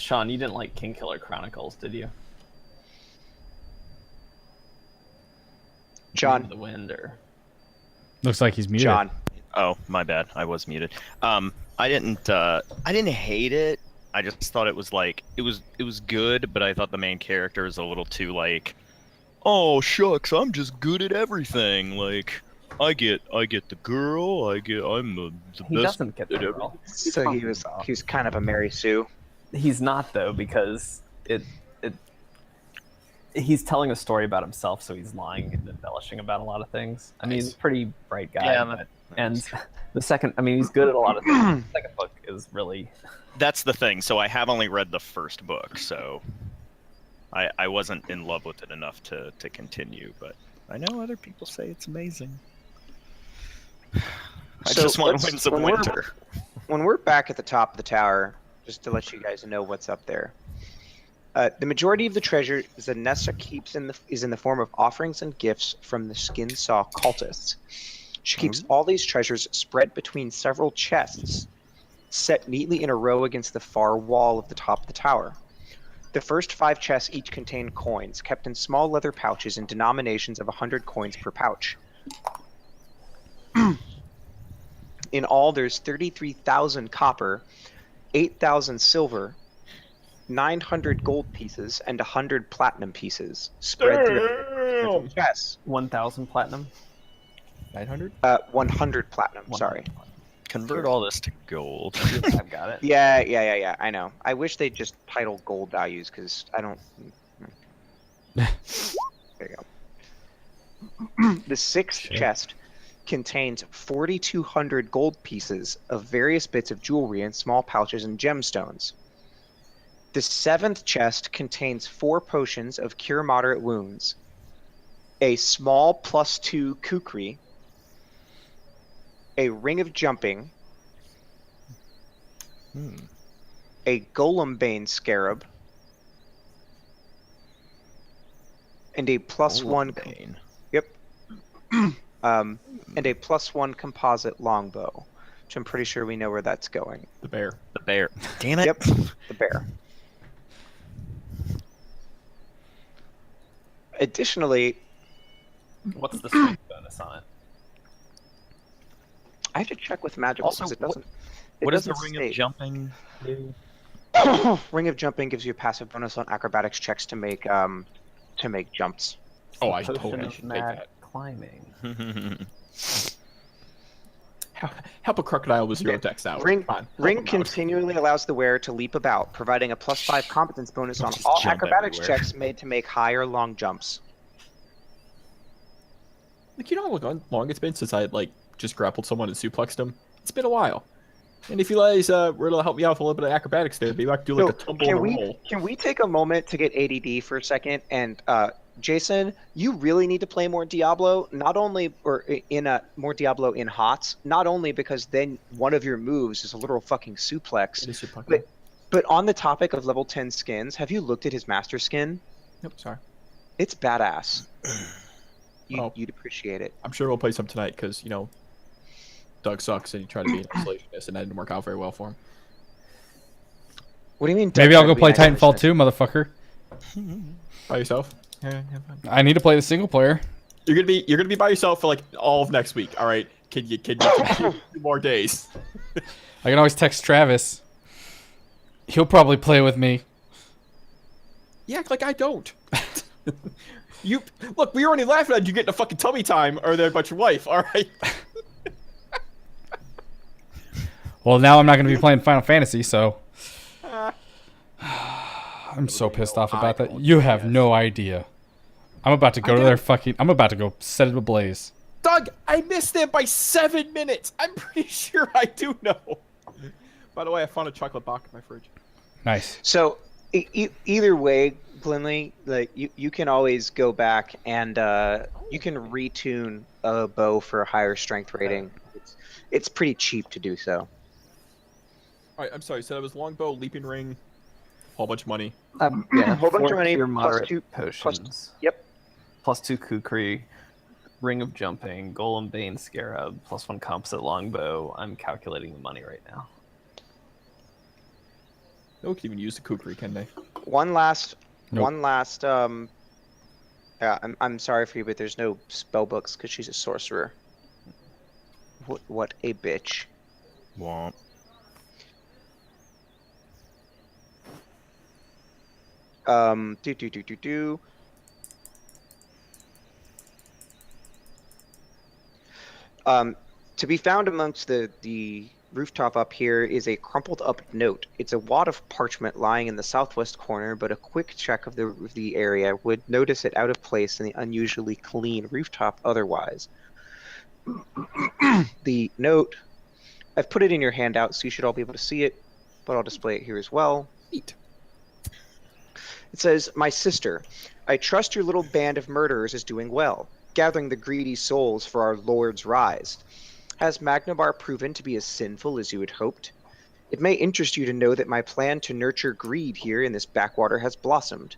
Sean, you didn't like King Killer Chronicles, did you? John. The Wind, or Looks like he's muted. John. Oh, my bad. I was muted. I didn't hate it. I just thought it was like it was good, but I thought the main character is a little too like, oh shucks, I'm just good at everything. Like I get the girl, I'm the he best doesn't get the at girl. So he was kind of a Mary Sue. He's not though, because he's telling a story about himself, so he's lying and embellishing about a lot of things. I mean, he's a pretty bright guy. Yeah, and the second, I mean, he's good at a lot of things. The second book is really. That's the thing. So I have only read the first book, so I wasn't in love with it enough to continue. But I know other people say it's amazing. I just want Winds of Winter. When we're back at the top of the tower, just to let you guys know what's up there. The majority of the treasure Zanessa keeps is in the form of offerings and gifts from the Skinsaw cultists. She keeps all these treasures spread between several chests, set neatly in a row against the far wall of the top of the tower. The first 5 chests each contain coins, kept in small leather pouches in denominations of 100 coins per pouch. In all, there's 33,000 copper, 8,000 silver, 900 gold pieces, and 100 platinum pieces spread through chests. 1,000 platinum. 900? 100 platinum. Sorry. Convert all this to gold. I've got it. Yeah. I know. I wish they'd just title gold values because I don't. There you go. The 6th chest contains 4,200 gold pieces of various bits of jewelry in small pouches and gemstones. The 7th chest contains 4 potions of cure moderate wounds, a small +2 kukri, a ring of jumping, a golem-bane scarab, and a +1. Yep. And a +1 composite longbow, which I'm pretty sure we know where that's going. The bear. The bear. Damn it. Yep. The bear. Additionally, What's the strength bonus on it? I have to check with magical Also, because it doesn't. What does the doesn't ring state. of jumping do? Ring of jumping gives you a passive bonus on acrobatics checks to make jumps. Oh, I Potion totally of should take mad that. climbing. Help a crocodile with 0 dex out. Ring Come on, help ring him out. continually allows the wearer to leap about, providing a +5 competence bonus on Just all jump acrobatics everywhere. checks made to make high or long jumps. Like, you know how long it's been since I like just grappled someone and suplexed him? It's been a while. And if you guys were to help me out with a little bit of acrobatics there, maybe I could do like a tumble and a roll. Can we take a moment to get ADD for a second? And Jason, you really need to play more Diablo, not only more Diablo in HOTS, not only because then one of your moves is a literal fucking suplex, It is suplex. but on the topic of level 10 skins, have you looked at his master skin? Nope, sorry. It's badass. Oh. You'd appreciate it. I'm sure we'll play some tonight because, you know, Doug sucks and he tried to be an isolationist and that didn't work out very well for him. What do you mean? Maybe I'll go Doug play Bean Titanfall isolationist? 2, motherfucker. By yourself? Yeah, fine. I need to play the single player. You're gonna be by yourself for like all of next week. All right, can you give me 2 more days? I can always text Travis. He'll probably play with me. You act like I don't. You look, we were only laughing at you getting a fucking tummy time or there about your wife. All right. Well, now I'm not going to be playing Final Fantasy, so I'm so pissed off about that. You have no idea. I'm about to go to their fucking. I'm about to go set it ablaze. Doug, I missed them by 7 minutes. I'm pretty sure I do know. By the way, I found a chocolate box in my fridge. Nice. So either way, Glenley, like you can always go back and you can retune a bow for a higher strength rating. It's pretty cheap to do so. All right, I'm sorry. So that was longbow, leaping ring, a whole bunch of money. Yeah, A whole bunch of 4 money, pure plus moderate 2 potions. Yep. +2 kukri, ring of jumping, golem bane scarab, +1 composite longbow. I'm calculating the money right now. No can even use the kukri, can they? One last. Nope. One last. Yeah, I'm sorry for you, but there's no spell books because she's a sorcerer. What a bitch. Womp. Do. To be found amongst the rooftop up here is a crumpled up note. It's a wad of parchment lying in the southwest corner, but a quick check of the area would notice it out of place in the unusually clean rooftop otherwise. The note, I've put it in your handout, so you should all be able to see it, but I'll display it here as well. Neat. It says, "My sister, I trust your little band of murderers is doing well, gathering the greedy souls for our Lord's rise. Has Magnabar proven to be as sinful as you had hoped? It may interest you to know that my plan to nurture greed here in this backwater has blossomed.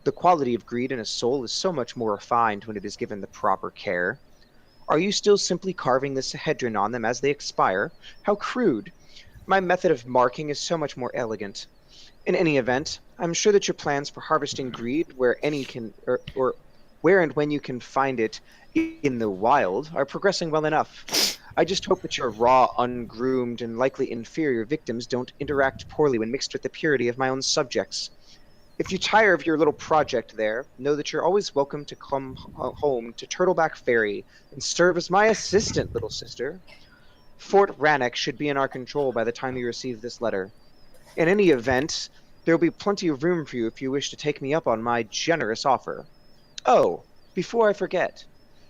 The quality of greed in a soul is so much more refined when it is given the proper care. Are you still simply carving the Sahedron on them as they expire? How crude! My method of marking is so much more elegant. In any event, I'm sure that your plans for harvesting greed where where and when you can find it in the wild are progressing well enough. I just hope that your raw, ungroomed, and likely inferior victims don't interact poorly when mixed with the purity of my own subjects. If you tire of your little project there, know that you're always welcome to come home to Turtleback Ferry and serve as my assistant, little sister. Fort Rannoch should be in our control by the time you receive this letter. In any event, there will be plenty of room for you if you wish to take me up on my generous offer. Oh, before I forget,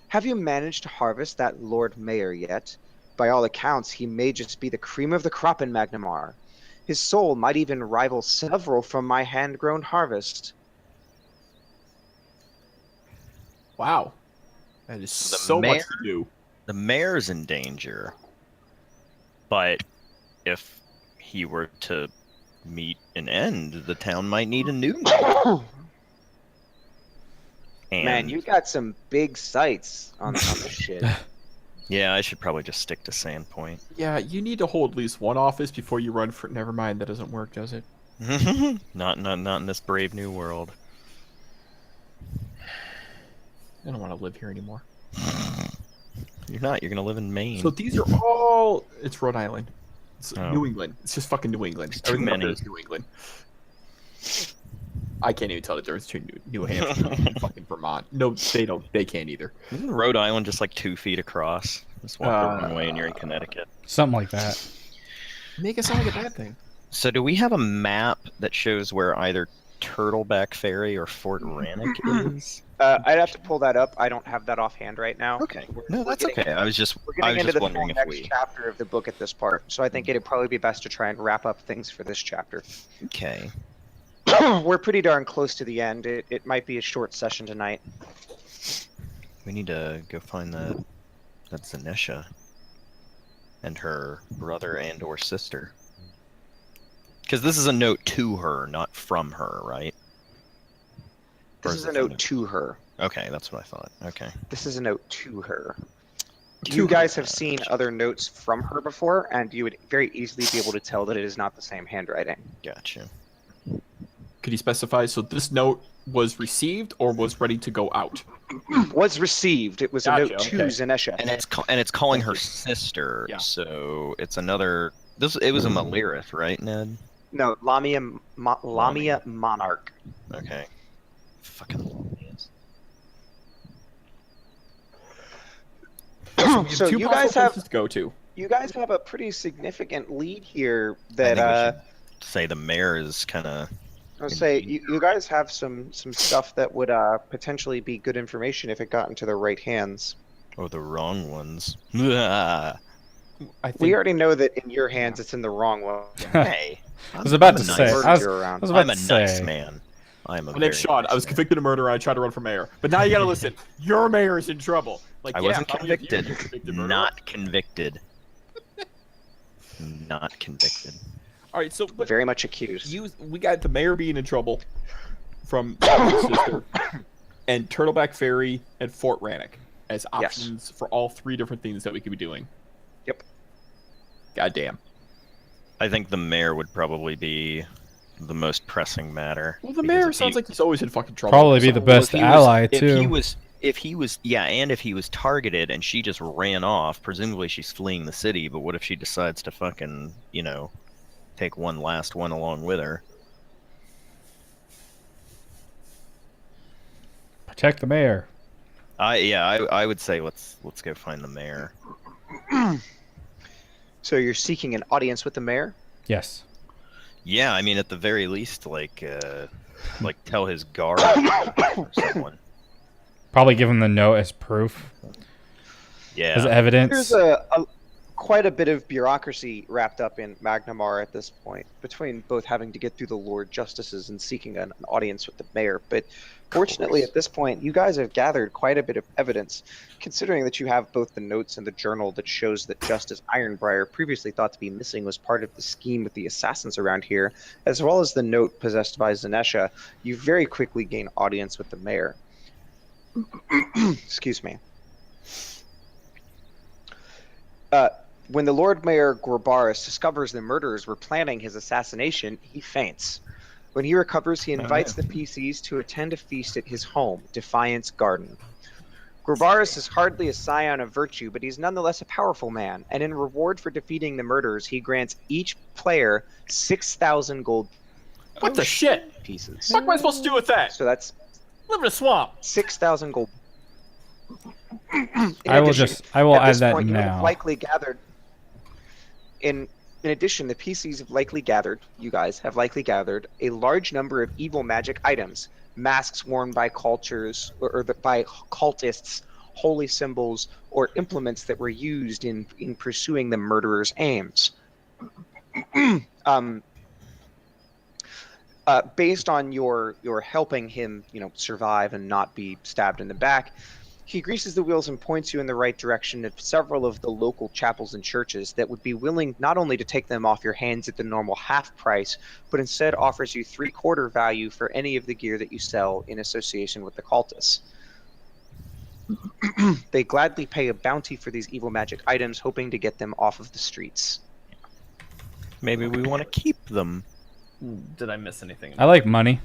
have you managed to harvest that Lord Mayor yet? By all accounts, he may just be the cream of the crop in Magnamar. His soul might even rival several from my hand-grown harvest." Wow. That is The so much mayor? to do. The mayor's in danger. But if he were to meet an end, the town might need a new mayor. And Man, you got some big sights on this shit. yeah, I should probably just stick to Sandpoint. Yeah, you need to hold at least one office before you run for. Never mind, that doesn't work, does it? not in this brave new world. I don't want to live here anymore. You're not. You're gonna live in Maine. So these are all. It's Rhode Island. It's Oh. New England. It's just fucking New England. There's too Everything up there many. is New England. I can't even tell the difference between New Hampshire and fucking Vermont. No, they don't. They can't either. Isn't Rhode Island just like 2 feet across? Just walk the wrong way and you're in Connecticut. Something like that. Make it sound like a bad thing. So do we have a map that shows where either Turtleback Ferry or Fort Rannoch is? I'd have to pull that up. I don't have that offhand right now. Okay. We're No, that's getting- okay. I was just We're getting into the full wondering if next we. chapter of the book at this part, so I think it'd probably be best to try and wrap up things for this chapter. Okay. We're pretty darn close to the end. It might be a short session tonight. We need to go find that Zanesha and her brother and or sister. Because this is a note to her, not from her, right? Or This is a it note to her. Okay, that's what I thought. Okay. This is a note to her. To You guys her. have seen other notes from her before, and you would very easily be able to tell that it is not the same handwriting. Gotcha. Could you specify? So this note was received or was ready to go out? Was received. It was a Gotcha, note to okay. Zanesha. And it's calling her sister, Yeah. so it's another. It was a Malirith, right, Ned? No, Lamia Monarch. Okay. Fucking Lamias. We have So two you possible guys have places to go to. you guys have a pretty significant lead here. I That think we should say the mayor is kind of. I'll say you guys have some stuff that would potentially be good information if it got into the right hands. Oh, the wrong ones. I think We already know that in your hands it's in the wrong one. Hey. I was about I'm to a say. nice- Murdered you around. I was about I'm a to nice say. man. I'm a my name's very Sean. nice I was man. convicted of murder. I tried to run for mayor. But now you gotta listen. Your mayor's in trouble. Like, I yeah, wasn't how many of you convicted. are convicted murderer? Not convicted. Not convicted. All right. So but Very much accused. we got the mayor being in trouble from his sister, and Turtleback Ferry and Fort Rannoch as options for all three different things that we could be doing. Yep. Goddamn. I think the mayor would probably be the most pressing matter. Well, the because mayor if sounds he- like he's always in fucking trouble. Probably be the Well, best ally too. If he was, yeah, and if he was targeted and she just ran off, presumably she's fleeing the city. But what if she decides to fucking, take one last one along with her? Protect the mayor. I would say let's go find the mayor. So you're seeking an audience with the mayor? Yes. Yeah, I mean at the very least, like tell his guard or someone. Probably give him the note as proof, Yeah. as evidence. There's quite a bit of bureaucracy wrapped up in Magnamar at this point, between both having to get through the Lord Justices and seeking an audience with the mayor. But fortunately, at this point, you guys have gathered quite a bit of evidence, considering that you have both the notes and the journal that shows that Justice Ironbriar, previously thought to be missing, was part of the scheme with the assassins around here, as well as the note possessed by Zanesha. You very quickly gain audience with the mayor. Excuse me. When the Lord Mayor Gorbaris discovers the murderers were planning his assassination, he faints. When he recovers, he invites the PCs to attend a feast at his home, Defiance Garden. Gorbaris is hardly a scion of virtue, but he's nonetheless a powerful man, and in reward for defeating the murderers, he grants each player 6,000 gold What the shit? pieces. What am I supposed to do with that? So that's Live in a swamp. 6,000 gold. I will At add this that point, you have now. likely gathered. In addition, the PCs have likely gathered. You guys have likely gathered a large number of evil magic items, masks worn by cultures by cultists, holy symbols, or implements that were used in pursuing the murderer's aims. Based on your helping him, survive and not be stabbed in the back, he greases the wheels and points you in the right direction of several of the local chapels and churches that would be willing not only to take them off your hands at the normal half price, but instead offers you 3/4 value for any of the gear that you sell in association with the cultists. They gladly pay a bounty for these evil magic items, hoping to get them off of the streets. Maybe we want to keep them. Did I miss anything? I like money.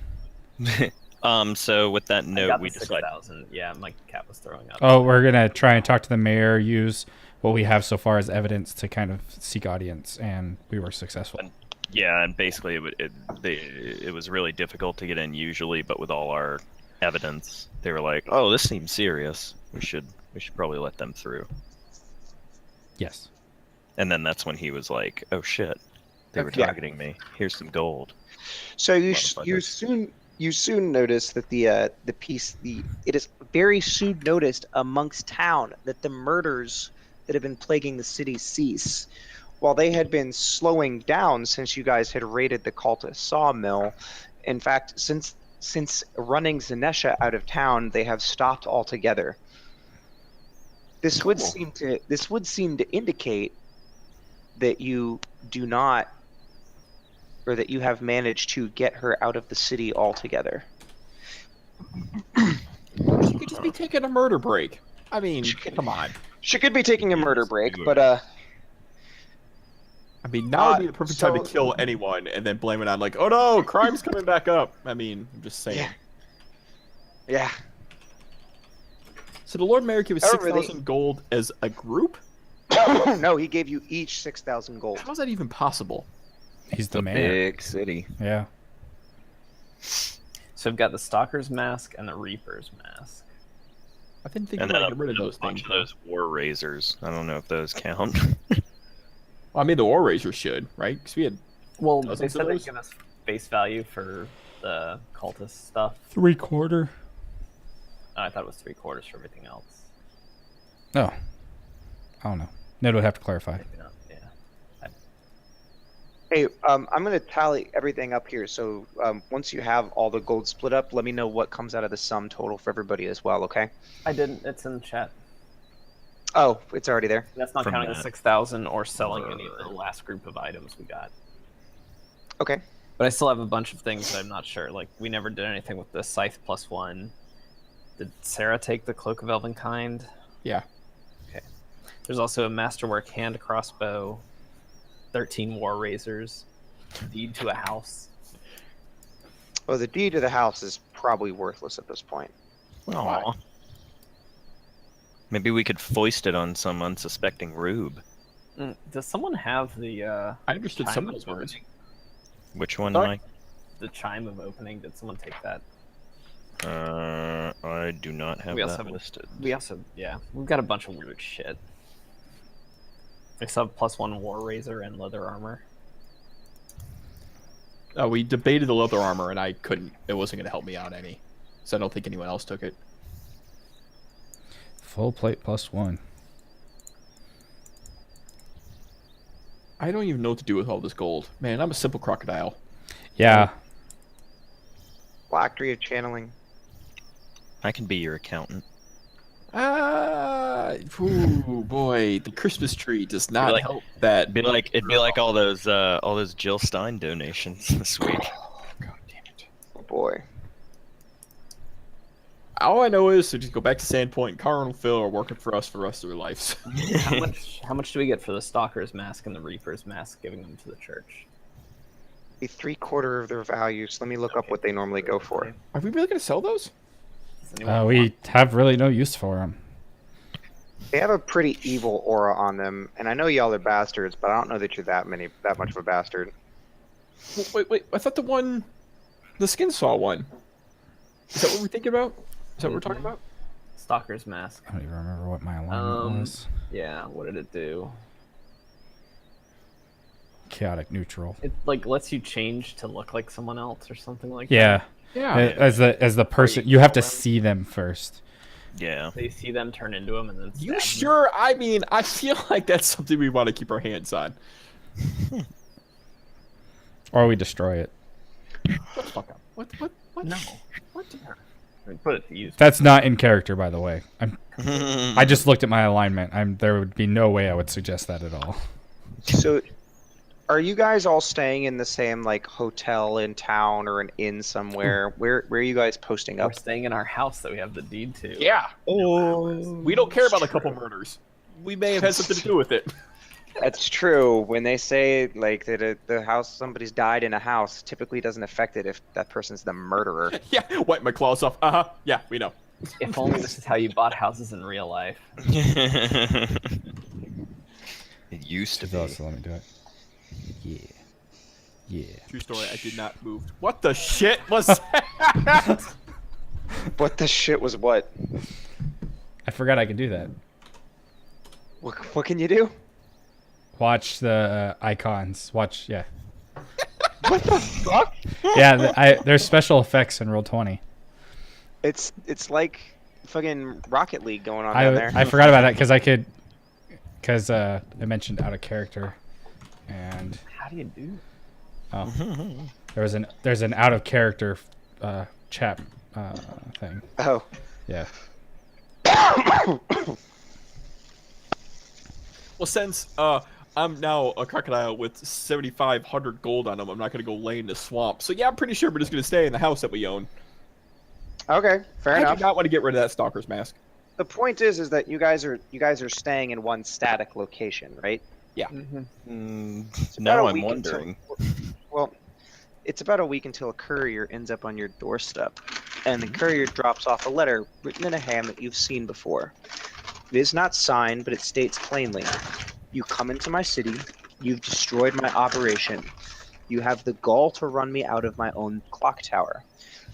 So with that I note, got we the decided. 6,000. Yeah, my cat was throwing up. Oh, we're gonna try and talk to the mayor. Use what we have so far as evidence to kind of seek audience, and we were successful. Yeah, and basically it was really difficult to get in usually, but with all our evidence, they were like, "Oh, this seems serious. We should probably let them through." Yes. And then that's when he was like, "Oh shit, they were Yeah. targeting me. Here's some gold." So you Motherfuckers. soon notice that it is very soon noticed amongst town that the murders that have been plaguing the city cease. While they had been slowing down since you guys had raided the cultist sawmill, in fact, since running Zanesha out of town, they have stopped altogether. This would seem to indicate that you do not, or that you have managed to get her out of the city altogether. She could just be taking a murder break. I mean, come on. She could be taking a murder break, but I mean, now would be the perfect time to so- kill anyone and then blame it on, like, oh no, crime's coming back up. I mean, I'm just saying. yeah. So the Lord Mayor gave us However, 6,000 gold as a group? No, he gave you each 6,000 gold. How's that even possible? He's the The mayor. big city. Yeah. So we've got the Stalker's mask and the Reaper's mask. I didn't think And about then getting rid of a those bunch things. of those war razors. I don't know if those count. Well, I mean, the War Razor should, right? Because we had. Well, Dozens they of said they'd those? give us face value for the cultist stuff. 3/4. I thought it was 3/4 for everything else. No. I don't know. Ned would have to clarify. You know, yeah. Hey, I'm going to tally everything up here. So once you have all the gold split up, let me know what comes out of the sum total for everybody as well, okay? I didn't. It's in the chat. Oh, it's already there. That's not From counting the that. 6,000 or selling any of the last group of items we got. Okay. But I still have a bunch of things that I'm not sure. Like, we never did anything with the Scythe +1. Did Sarah take the Cloak of Elvenkind? Yeah. Okay. There's also a Masterwork hand crossbow, 13 war razors, deed to a house. Well, the deed to the house is probably worthless at this point. Aw. Maybe we could foist it on some unsuspecting rube. Does someone have the I understood chime some of those of words. opening? Which one, Sorry? Mike? The chime of opening? Did someone take that? I do not have We also that have- listed. Yeah, we've got a bunch of weird shit. We still have +1 War Razor and leather armor. We debated the leather armor, and I couldn't. It wasn't going to help me out any. So I don't think anyone else took it. Full plate +1. I don't even know what to do with all this gold. Man, I'm a simple crocodile. Yeah. Phylactery of channeling. I can be your accountant. Ooh, boy, the Christmas tree does not like- help that. It'd be like all those Jill Stein donations this week. God damn it. Oh boy. All I know is to just go back to Sandpoint, and Carl and Phil are working for us for the rest of their lives. How much do we get for the Stalker's mask and the Reaper's mask, giving them to the church? Be 3/4 of their value. So let me look up what they normally go for. Are we really going to sell those? Does anyone We want- have really no use for them. They have a pretty evil aura on them, and I know y'all are bastards, but I don't know that you're that much of a bastard. Wait. I thought the skin saw one. Is that what we're thinking about? Is that what we're talking about? Stalker's mask. I don't even remember what my alignment was. Yeah, what did it do? Chaotic neutral. It like lets you change to look like someone else or something like Yeah. Yeah. As the person, you have to see them first. Yeah. that. They see them turn into them and then stab You them. sure? I mean, I feel like that's something we want to keep our hands on. Or we destroy it. What the fuck up? What? No. What? I mean, put it to use. That's not in character, by the way. I just looked at my alignment. There would be no way I would suggest that at all. So, are you guys all staying in the same like hotel in town or an inn somewhere? Where are you guys posting We're up? staying in our house that we have the deed to. Yeah. Oh, We don't care about a couple murders. We may have had something to do with it. that's true. When they say like that the house somebody's died in a house, typically doesn't affect it if that person's the murderer. Yeah. Wipe my claws off. Yeah, we know. If only this is how you bought houses in real life. It used to be. So let me do it. Yeah. True story. I did not move. What the shit was that? What the shit was what? I forgot I could do that. What can you do? Watch the icons. Watch, yeah. What the fuck? Yeah, there's special effects in Roll20. It's like fucking Rocket League going on down there. I forgot about that because I mentioned out of character, and How do you do? there's an out of character chat thing. Oh. Yeah. Well, since I'm now a crocodile with 7,500 gold on him, I'm not gonna go lay in the swamp. So yeah, I'm pretty sure we're just gonna stay in the house that we own. Okay, fair I enough. do not want to get rid of that stalker's mask. The point is that you guys are staying in one static location, right? Now about a I'm week wondering. Well, it's about a week until a courier ends up on your doorstep, and the courier drops off a letter written in a hand that you've seen before. It is not signed, but it states plainly, "You come into my city, you've destroyed my operation. You have the gall to run me out of my own clock tower.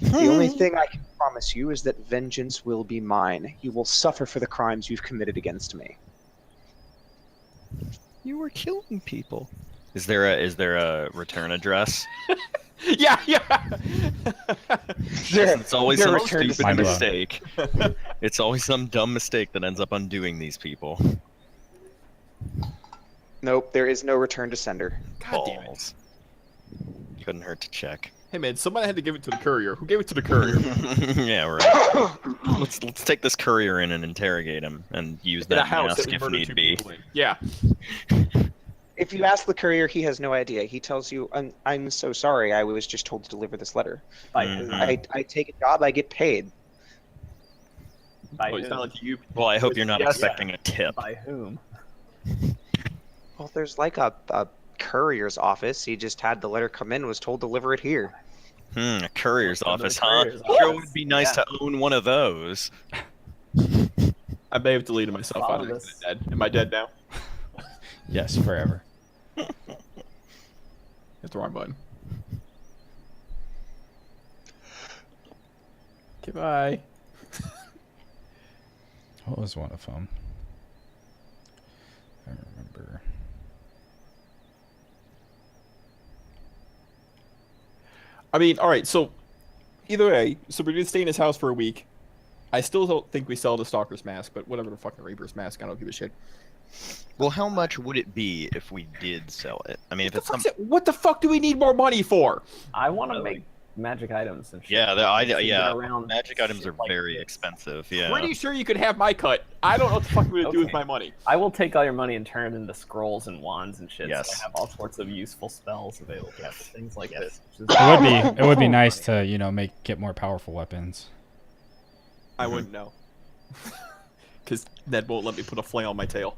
The only thing I can promise you is that vengeance will be mine. You will suffer for the crimes you've committed against me." You were killing people. Is there a return address? Yeah. It's always Their some return to stupid sender. mistake. It's always some dumb mistake that ends up undoing these people. Nope, there is no return to sender. God damn it. Balls. Couldn't hurt to check. Hey man, somebody had to give it to the courier. Who gave it to the courier? Yeah, right. Let's take this courier in and interrogate him and use In a that house mask that we if murdered need two be. people in. Yeah. If you ask the courier, he has no idea. He tells you, I'm so sorry, I was just told to deliver this letter. By Mhm. whom? I take a job, I get paid." By Oh, it's whom? not like you. Well, I hope you're not Yes. expecting a tip. By whom? Well, there's like a courier's office. He just had the letter come in, was told to deliver it here. A courier's Welcome to office, the huh? courier's Sure office. would be nice Yeah. to own one of those. I may have deleted myself Follow out of this. dead. Am I dead now? Yes, forever. Hit the wrong button. Goodbye. What was one of them? I remember. I mean, all right. So, either way, so we're gonna stay in his house for a week. I still don't think we sell the Stalker's mask, but whatever the fucking Reaper's mask, I don't give a shit. Well, how much would it be if we did sell it? I mean, if it's some... What the fuck do we need more money for? I want to make magic items and shit. Yeah, to get yeah. around Magic items shit are like very this. expensive. Yeah. Pretty sure you could have my cut. I don't know what the fuck we're gonna do with Okay. my money. I will take all your money and turn it into scrolls and wands and shit. Yes. So I have all sorts of useful spells available for things like this. Which It would be nice to, you know, get more powerful weapons. I wouldn't know. Because Ned won't let me put a flail on my tail.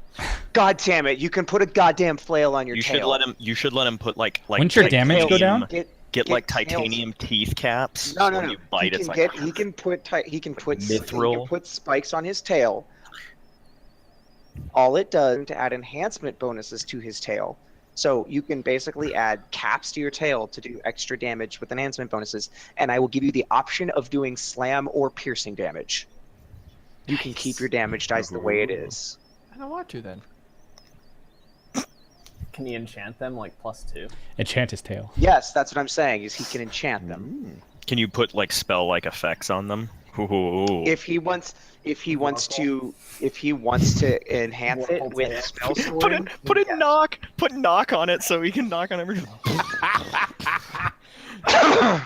God damn it! You can put a goddamn flail on your You tail. should let him. You should let him put like. Wouldn't your damage go down? Get like tails. titanium teeth caps. No, no, When no. you bite, he it's can like. he can put he can Mithril. put spikes on his tail. All it does to add enhancement bonuses to his tail. So you can basically add caps to your tail to do extra damage with enhancement bonuses, and I will give you the option of doing slam or piercing damage. You can keep your damage dice the way it is. I don't want to then. Can you enchant them like +2? Enchant his tail. Yes, that's what I'm saying. Is he can enchant them. Can you put like spell-like effects on them? Ooh. If he wants to enhance it with spell sword, Put a knock on it so he can knock on everything.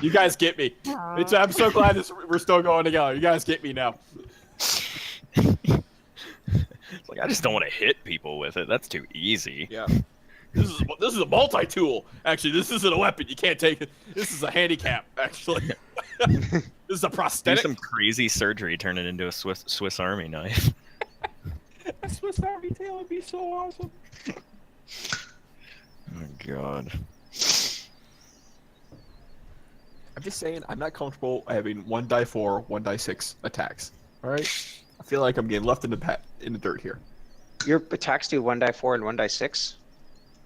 You guys get me. I'm so glad we're still going together. You guys get me now. It's like I just don't want to hit people with it. That's too easy. Yeah. This is a multi-tool. Actually, this isn't a weapon. You can't take it. This is a handicap. Actually, this is a Do prosthetic. some crazy surgery, turn it into a Swiss Army knife. A Swiss Army tail would be so awesome. Oh God. I'm just saying, I'm not comfortable having 1die4, 1die6 attacks. All right. I feel like I'm getting left in the dirt here. your attacks do 1die4 and 1die6.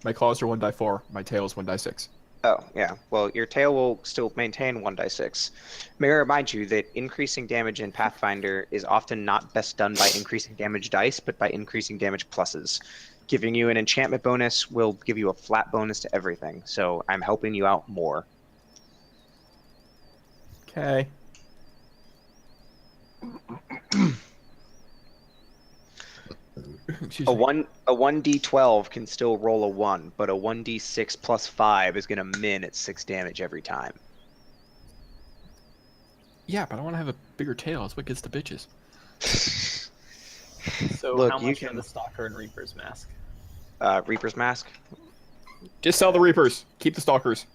My claws are 1die4. My tail is 1die6. Oh, yeah. Well, your tail will still maintain 1die6. May I remind you that increasing damage in Pathfinder is often not best done by increasing damage dice, but by increasing damage pluses. Giving you an enchantment bonus will give you a flat bonus to everything, so I'm helping you out more. Okay. Excuse A me. 1d12 can still roll a 1, but a 1d6 plus 5 is going to min at 6 damage every time. Yeah, but I want to have a bigger tail. That's what gets the bitches. So Look, how you much can- are the Stalker and Reaper's mask? Reaper's Mask? Just sell the Reapers. Keep the Stalkers.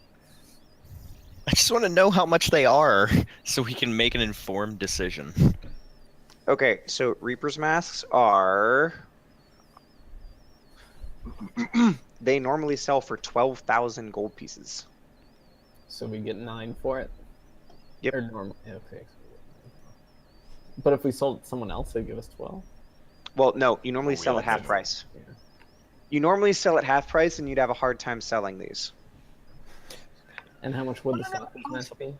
I just want to know how much they are, so we can make an informed decision. Okay, so Reaper's Masks are... they normally sell for 12,000 gold pieces. So we get 9 for it? Yep. Or normal, yeah, okay. But if we sold it to someone else, they'd give us 12? Well, no, you normally Oh, sell yeah, at half that's- price. Yeah. You normally sell at half price, and you'd have a hard time selling these. And how much would the Stalker's mask be?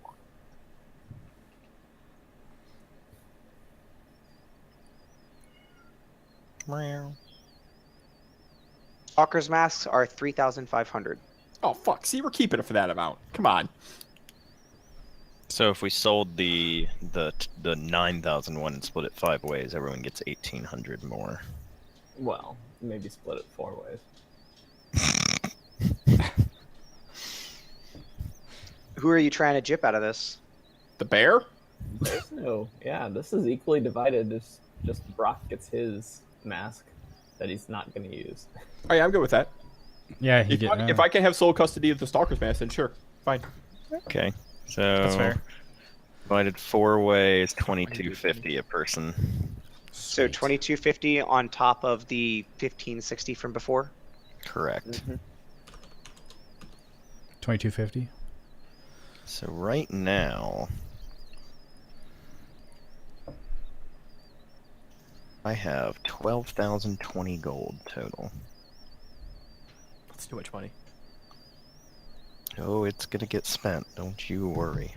Stalker's Masks are 3,500. Oh, fuck. See, we're keeping it for that amount. Come on. So if we sold the 9,000 one and split it 5 ways, everyone gets 1,800 more. Well, maybe split it 4 ways. Who are you trying to jip out of this? The bear? There's no, yeah, this is equally divided. It's just Brock gets his mask that he's not going to use. Oh, yeah, I'm good with that. Yeah, he If I can have sole custody of the Stalker's mask, then sure. Fine. Okay, so That's fair. divided 4 ways, 2250 a person. So 2250 on top of the 1560 from before? Correct. 2250. So right now, I have 12,020 gold total. That's too much money. Oh, it's gonna get spent. Don't you worry.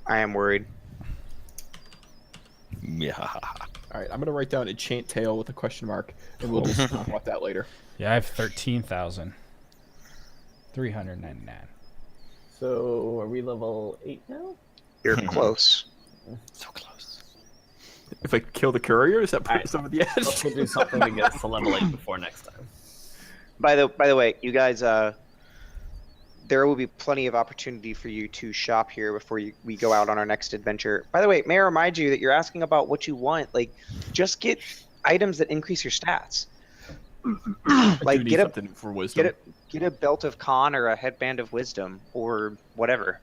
I am worried. Yeah. All right, I'm gonna write down enchant tail with a question mark, and we'll just talk about that later. Yeah, I have 13,399. So are we level 8 now? You're close. So close. If I kill the courier, does that put Alright. us over the Let's edge? do something to get us to level 8 before next time. By the way, you guys, there will be plenty of opportunity for you to shop here before we go out on our next adventure. By the way, may I remind you that you're asking about what you want. Like, just get items that increase your stats. I do Like, need something for wisdom. get a belt of con or a headband of wisdom or whatever.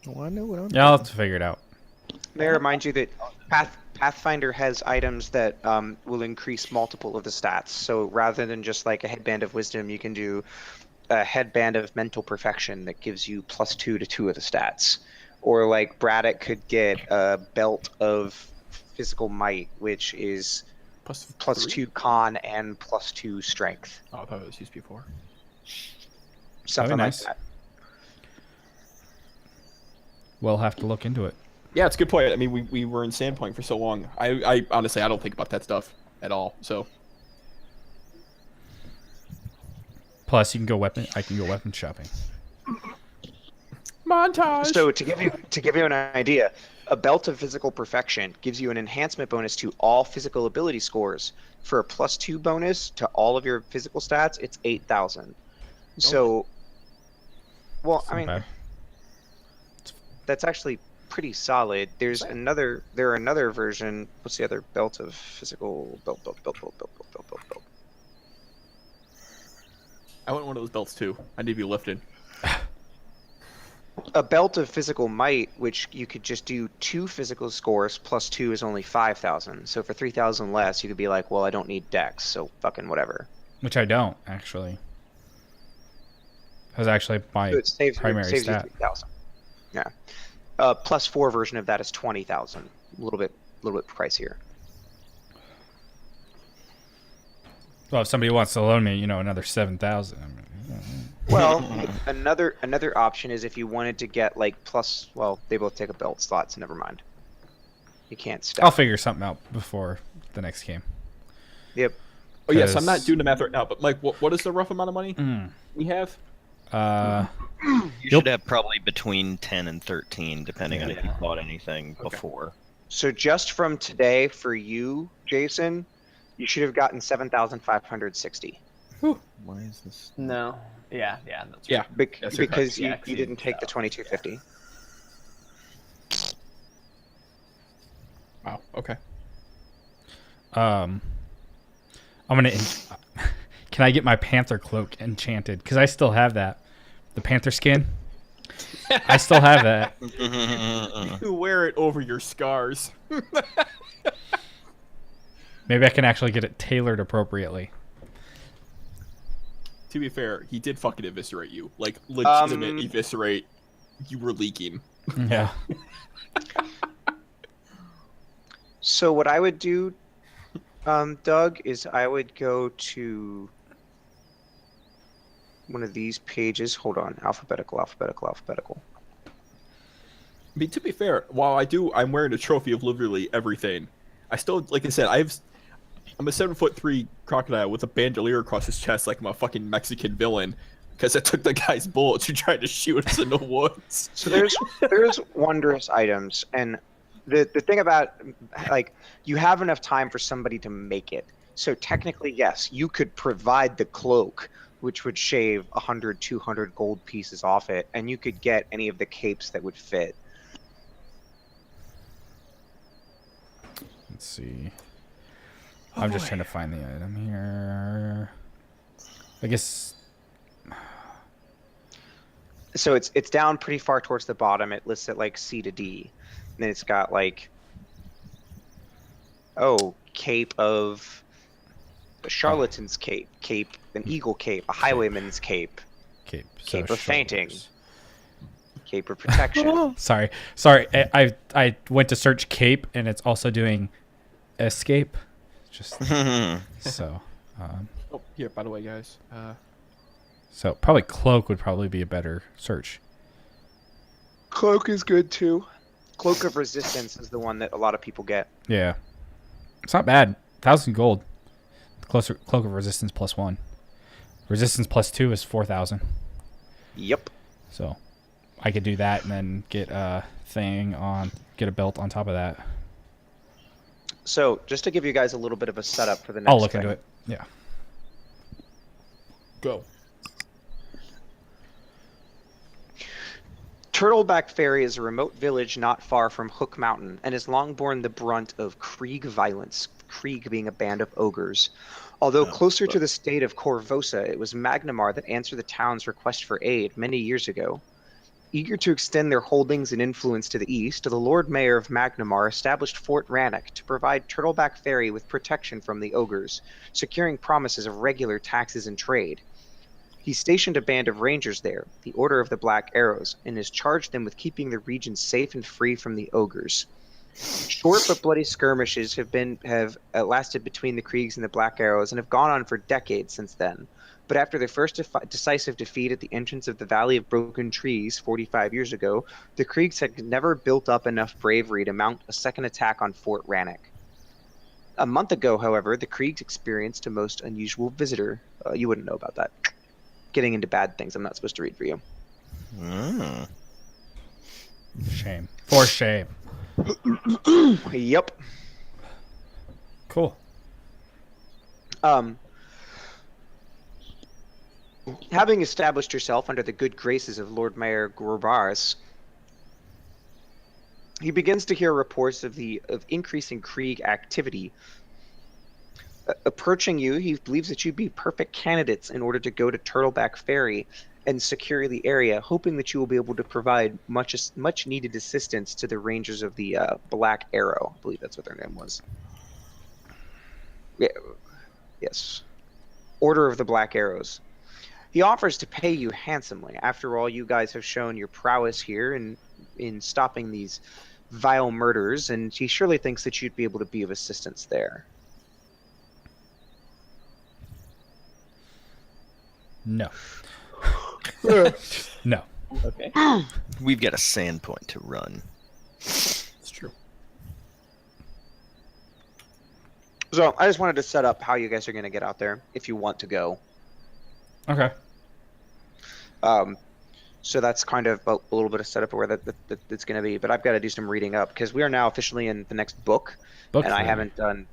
Well, I know what I'm Yeah, I'll have to figure it out. May I remind you that Pathfinder has items that will increase multiple of the stats. So rather than just like a headband of wisdom, you can do a headband of mental perfection that gives you +2 to 2 of the stats. Or like Braddock could get a belt of physical might, which is +2 con and +2 strength. Oh, I thought it was used before. Something nice. like that. We'll have to look into it. Yeah, it's a good point. I mean, we were in Sandpoint for so long. I honestly, I don't think about that stuff at all. So Plus, you can go weapon. I can go weapon shopping. montage. So to give you an idea, a belt of physical perfection gives you an enhancement bonus to all physical ability scores. For a +2 bonus to all of your physical stats, it's 8,000. So, well, It's I not mean, bad. that's actually pretty solid. There's another version. What's the other belt of physical belt? I want one of those belts too. I need to be lifted. A belt of physical might, which you could just do 2 physical scores +2 is only 5,000. So for 3,000 less, you could be like, well, I don't need dex, so fucking whatever. Which I don't actually. That's actually my So it saves primary you stat. 3,000. Yeah. +4 version of that is 20,000. A little bit pricier. Well, if somebody wants to loan me, another 7,000. Well, another option is if you wanted to get like well, they both take a belt slot, so never mind. You can't stack. I'll figure something out before the next game. Yep. Oh yes, I'm not 'Cause- doing the math right now. But Mike, what is the rough amount of money we have? You should have probably between 10 and 13, depending on if you bought anything before. So just from today for you, Jason, you should have gotten 7,560. Why is this? No. Yeah, that's Yeah. right. That's your Because Yeah, you 'cause you didn't take the shot. 2250. Wow. Okay. I'm gonna. Can I get my panther cloak enchanted? Because I still have that. The panther skin. I still have that. You wear it over your scars. Maybe I can actually get it tailored appropriately. To be fair, he did fucking eviscerate you. Like legitimate eviscerate. You were leaking. Yeah. So what I would do, Doug, is I would go to one of these pages. Hold on, alphabetical. I mean, to be fair, while I'm wearing a trophy of literally everything. I still, like I said, I'm a 7'3" crocodile with a bandolier across his chest, like I'm a fucking Mexican villain, because I took the guy's bullets who tried to shoot us in the woods. So there's wondrous items, and the thing about, like, you have enough time for somebody to make it. So technically, yes, you could provide the cloak, which would shave 100, 200 gold pieces off it, and you could get any of the capes that would fit. Let's see. I'm just trying to find the item here. I guess. So it's down pretty far towards the bottom. It lists it like C to D. And then it's got like, cape of a charlatan's cape, an eagle cape, a highwayman's cape. Cape. Cape of fainting. shoulders. cape of protection. Sorry. I went to search cape, and it's also doing escape. Just so. Oh, here, by the way, guys. So probably cloak would probably be a better search. Cloak is good too. Cloak of Resistance is the one that a lot of people get. Yeah. It's not bad. 1,000 gold. Cloak of Resistance +1. Resistance +2 is 4,000. Yep. So I could do that and then get a belt on top of that. So just to give you guys a little bit of a setup for the next I'll look thing. into it. Yeah. Go. Turtleback Ferry is a remote village not far from Hook Mountain and has long borne the brunt of Krieg violence, Krieg being a band of ogres. Although closer to the state of Corvosa, it was Magnamar that answered the town's request for aid many years ago. Eager to extend their holdings and influence to the east, the Lord Mayor of Magnamar established Fort Rannoch to provide Turtleback Ferry with protection from the ogres, securing promises of regular taxes and trade. He stationed a band of rangers there, the Order of the Black Arrows, and has charged them with keeping the region safe and free from the ogres. Short but bloody skirmishes have lasted between the Kriegs and the Black Arrows and have gone on for decades since then. But after their first decisive defeat at the entrance of the Valley of Broken Trees 45 years ago, the Kriegs had never built up enough bravery to mount a second attack on Fort Rannoch. A month ago, however, the Kriegs experienced a most unusual visitor. You wouldn't know about that. Getting into bad things I'm not supposed to read for you. Shame. For shame. Yep. Cool. Having established yourself under the good graces of Lord Mayor Gorbaris, he begins to hear reports of increasing Krieg activity. Approaching you, he believes that you'd be perfect candidates in order to go to Turtleback Ferry and secure the area, hoping that you will be able to provide much needed assistance to the Rangers of the Black Arrow. I believe that's what their name was. Yeah. Yes. Order of the Black Arrows. He offers to pay you handsomely. After all, you guys have shown your prowess here in stopping these vile murders, and he surely thinks that you'd be able to be of assistance there. No. No. Okay. We've got a sand point to run. It's true. So I just wanted to set up how you guys are going to get out there if you want to go. Okay. So that's kind of a little bit of setup of where that's going to be. But I've got to do some reading up because we are now officially in the next book. Book and I 3. haven't done,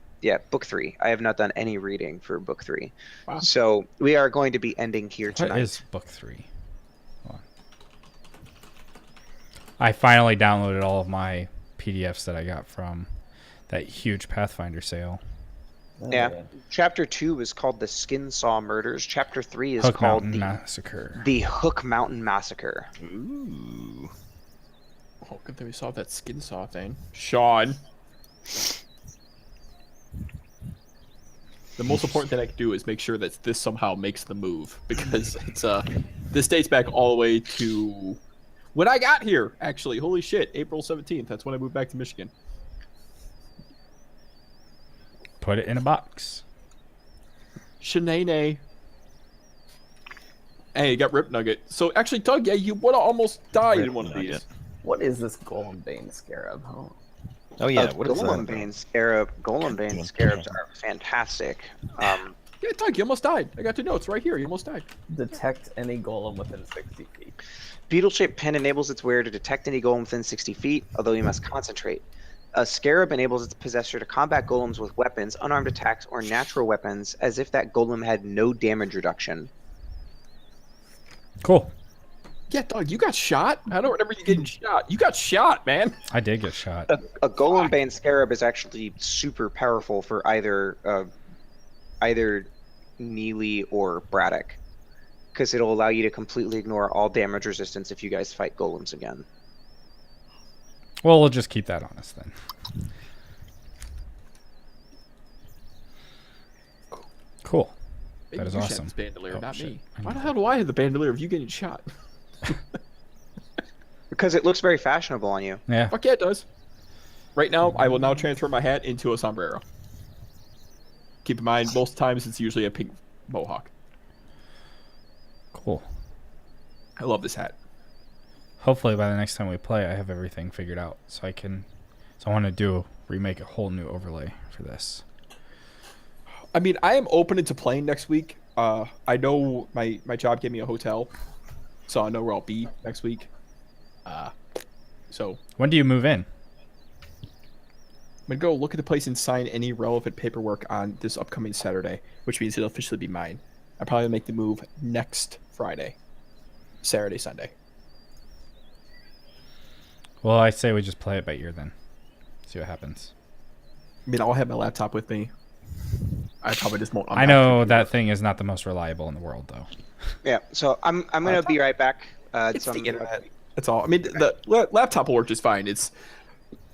book 3. I have not done any reading for book 3. Wow. So we are going to be ending here What tonight. is book 3? Hold on. I finally downloaded all of my PDFs that I got from that huge Pathfinder sale. Yeah. Chapter 2 is called the Skin Saw Murders. Chapter 3 is Hook called Mountain the Massacre. Hook Mountain Massacre. Ooh. Oh, good thing we saw that skin saw thing. Sean. The most important thing I can do is make sure that this somehow makes the move, because it's this dates back all the way to when I got here. Actually, holy shit, April 17th. That's when I moved back to Michigan. Put it in a box. Shanae. Hey, you got Rip Nugget. So actually, Doug, yeah, you would have almost died Rip in one of these. Nugget. What is this Golembane Scarab? Oh. Oh yeah, what is that? Golembane scarabs are fantastic. Yeah, Doug, you almost died. I got the notes right here. You almost died. Detect any golem within 60 feet. Beetle-shaped pen enables its wearer to detect any golem within 60 feet, although he must concentrate. A scarab enables its possessor to combat golems with weapons, unarmed attacks, or natural weapons, as if that golem had no damage reduction. Cool. Yeah, Doug, you got shot. I don't remember you getting shot. You got shot, man. I did get shot. A Golembane scarab is actually super powerful for either Neely or Braddock, because it'll allow you to completely ignore all damage resistance if you guys fight golems again. Well, we'll just keep that on us then. Cool. Maybe That is you should awesome. have this bandolier, Oh, not shit. me. I Why need the hell do I have the bandolier of you getting shot? Because it looks very fashionable on you. Yeah. Fuck yeah, it does. Right now, I will now transfer my hat into a sombrero. Keep in mind, most times it's usually a pink mohawk. Cool. I love this hat. Hopefully by the next time we play, I have everything figured out, so I want to remake a whole new overlay for this. I mean, I am open into playing next week. I know my job gave me a hotel, so I know where I'll be next week. So When do you move in? I'm gonna go look at the place and sign any relevant paperwork on this upcoming Saturday, which means it'll officially be mine. I'll probably make the move next Friday, Saturday, Sunday. Well, I say we just play it by ear then. See what happens. I mean, I'll have my laptop with me. I probably just won't. I know that thing is not the most reliable in the world, though. Yeah. So I'm gonna be right back. It's So the I'm- internet. That's all. I mean, the laptop will work just fine. It's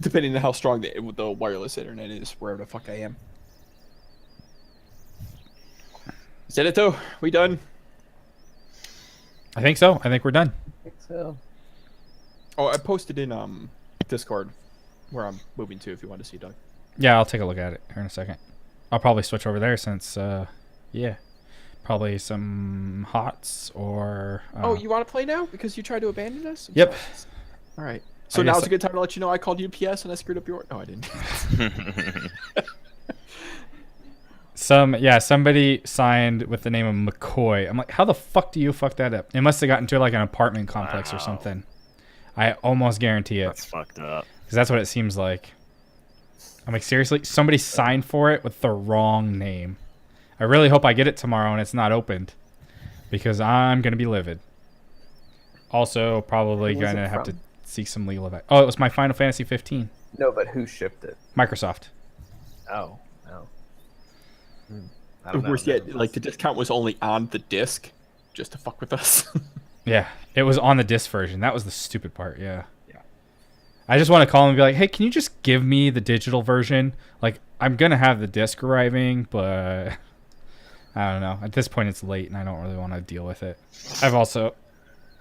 depending on how strong the wireless internet is wherever the fuck I am. Is that it though? We done? I think so. I think we're done. So Oh, I posted in Discord where I'm moving to if you want to see, Doug. Yeah, I'll take a look at it here in a second. I'll probably switch over there since, yeah, probably some HOTS or. Oh, you want to play now because you tried to abandon us? I'm Yep. sorry. All right. So I guess now's a good time to let you know I called UPS and I screwed up your. No, I didn't. Somebody signed with the name of McCoy. I'm like, how the fuck do you fuck that up? It must have gotten to like an apartment complex or Wow. something. I almost guarantee it. That's fucked up. Because that's what it seems like. I'm like, seriously? Somebody signed for it with the wrong name. I really hope I get it tomorrow and it's not opened. Because I'm going to be livid. Also, probably Who was going to it have to from? seek some legal advice. Oh, it was my Final Fantasy 15. no, but who shipped it? Microsoft. Oh, no. I Of don't know. course, Never yeah, like the discount was only on the disc, just to fuck with us. Yeah, it was on the disc version. That was the stupid part, yeah. I just want to call him and be like, hey, can you just give me the digital version? Like, I'm going to have the disc arriving, but I don't know. At this point, it's late, and I don't really want to deal with it. I've also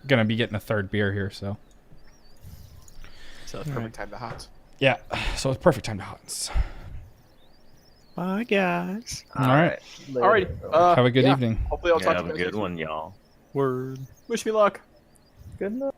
going to be getting a third beer here, so. So it's perfect time to hot. Yeah, so it's perfect time to HOTS. Bye, guys. All right. All right. Have a good evening. Hopefully, I'll Yeah, talk have to a you guys good next one, y'all. week. Wish me luck. Good enough.